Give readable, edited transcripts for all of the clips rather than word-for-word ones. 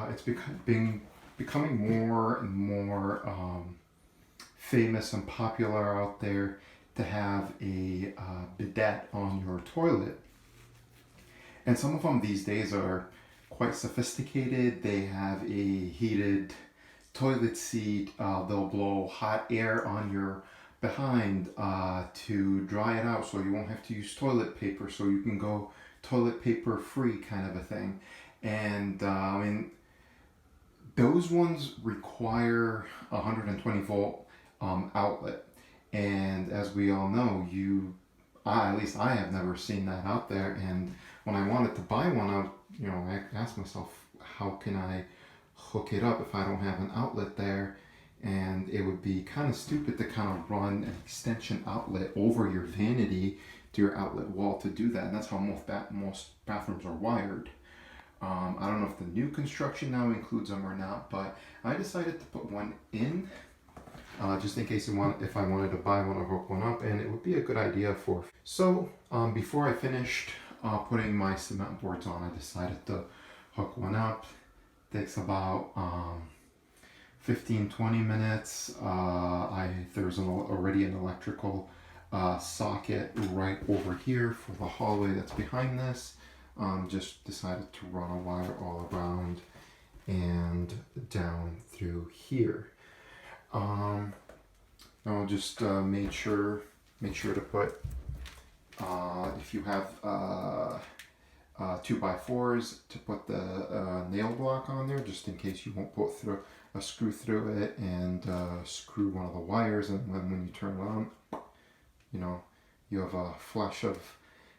It's becoming more and more famous and popular out there to have a bidet on your toilet. And some of them these days are quite sophisticated. They have a heated toilet seat. They'll blow hot air on your behind to dry it out so you won't have to use toilet paper, so you can go toilet paper free kind of a thing. And I mean, those ones require a 120 volt outlet. And as we all know, at least I have never seen that out there. And when I wanted to buy one, I asked myself, how can I hook it up if I don't have an outlet there? And it would be kind of stupid to kind of run an extension outlet over your vanity to your outlet wall to do that. And that's how most bathrooms are wired. I don't know if the new construction now includes them or not, but I decided to put one in just in case if I wanted to buy one or hook one up, and it would be a good idea for. So before I finished putting my cement boards on, I decided to hook one up. Takes about 15-20 minutes. There's already an electrical socket right over here for the hallway that's behind this. Just decided to run a wire all around and down through here. I'll just make sure to put, if you have 2x4s, to put the nail block on there, just in case you won't put a screw through it and screw one of the wires, and when you turn it on, you have a flash of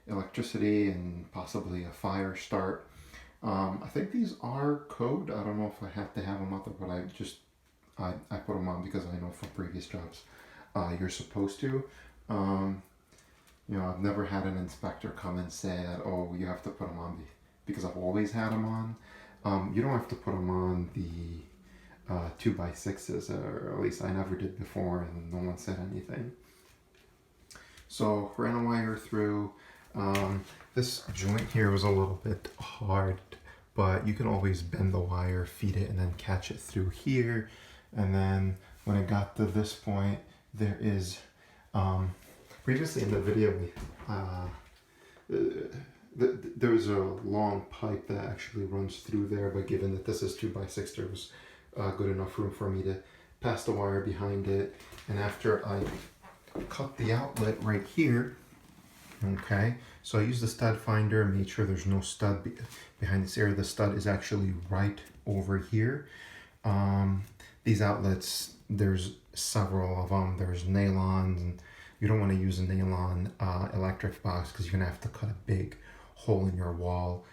electricity and possibly a fire start. I think these are code. I don't know if I have to have them up there, but I put them on because I know from previous jobs you're supposed to. I've never had an inspector come and say that, oh, you have to put them on because I've always had them on. You don't have to put them on the 2x6s, or at least I never did before, and no one said anything. So ran a wire through. This joint here was a little bit hard, but you can always bend the wire, feed it, and then catch it through here. And then when it got to this point, there is, previously in the video, there's a long pipe that actually runs through there, but given that this is 2x6, there was good enough room for me to pass the wire behind it. And after I cut the outlet right here, okay, so I used the stud finder, made sure there's no stud behind this area. The stud is actually right over here. These outlets, there's several of them. There's nylon, and you don't want to use a nylon electric box because you're gonna have to cut a big hole in your wall.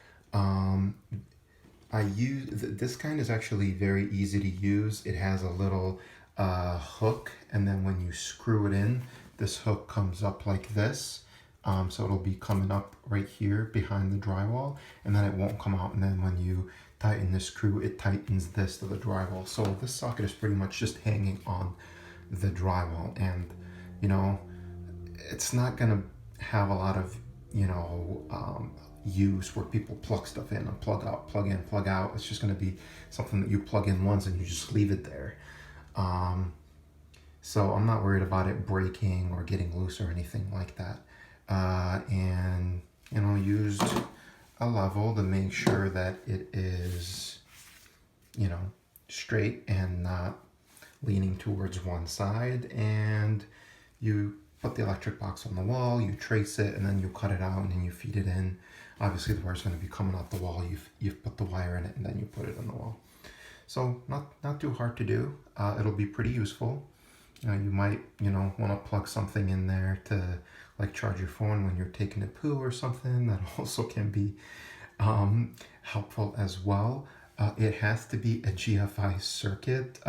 This kind is actually very easy to use. It has a little hook, and then when you screw it in, this hook comes up like this. So it'll be coming up right here behind the drywall, and then it won't come out. And then when you tighten the screw, it tightens this to the drywall. So this socket is pretty much just hanging on the drywall, and it's not gonna have a lot of use where people plug stuff in and plug out, plug in, plug out. It's just gonna be something that you plug in once and you just leave it there. So I'm not worried about it breaking or getting loose or anything like that. And used a level to make sure that it is straight and not leaning towards one side. And you put the electric box on the wall, you trace it, and then you cut it out, and then you feed it in. Obviously the wire's going to be coming out the wall. You've put the wire in it, and then you put it on the wall. So not too hard to do. It'll be pretty useful. You might want to plug something in there to like charge your phone when you're taking a poo or something. That also can be helpful as well. It has to be a GFI circuit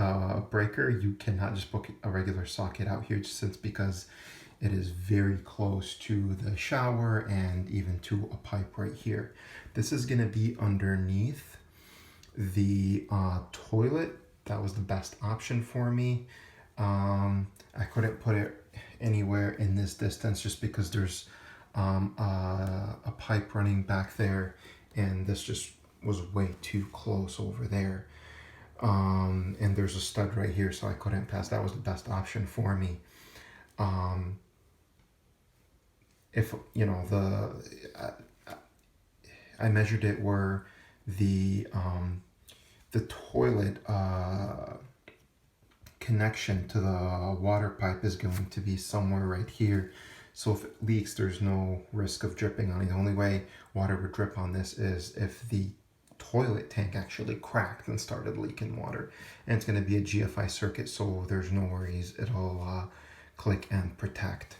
breaker. You cannot just book a regular socket out here, just because it is very close to the shower and even to a pipe right here. This is going to be underneath the toilet. That was the best option for me. I couldn't put it anywhere in this distance just because there's a pipe running back there, and this just was way too close over there. And there's a stud right here, so I couldn't pass. That was the best option for me. If you know I measured it where the toilet connection to the water pipe is going to be somewhere right here. So if it leaks, there's no risk of dripping on it. The only way water would drip on this is if the toilet tank actually cracked and started leaking water. And it's going to be a GFI circuit, so there's no worries. It'll click and protect.